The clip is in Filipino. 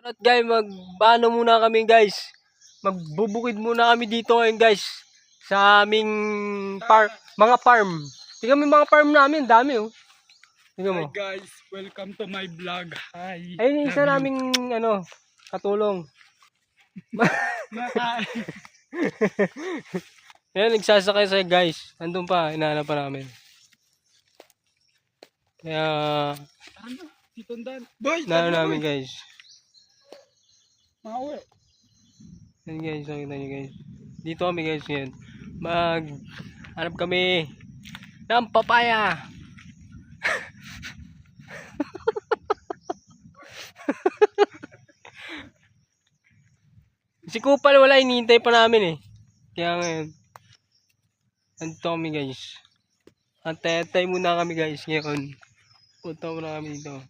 At guys, magbano muna kami guys. Magbubukid muna kami dito ngayon guys. Sa aming mga farm. Tingnan mo yung mga farm namin, dami oh. Tingnan mo. Hi guys, welcome to my vlog. Hi. Ayun yung isa naming katulong. Ayan, nagsasakay sa guys. Andun pa, inahanap pa namin. Kaya, Ano? Titundan. Boy, inahanap namin guys. Mauwi. Yan guys, nakita nyo guys. Dito kami guys ngayon. Hanap kami ng papaya. Si Kupal wala, hinihintay pa namin eh. Kaya ngayon, andito kami guys. Antay muna kami guys ngayon. Punta muna kami dito.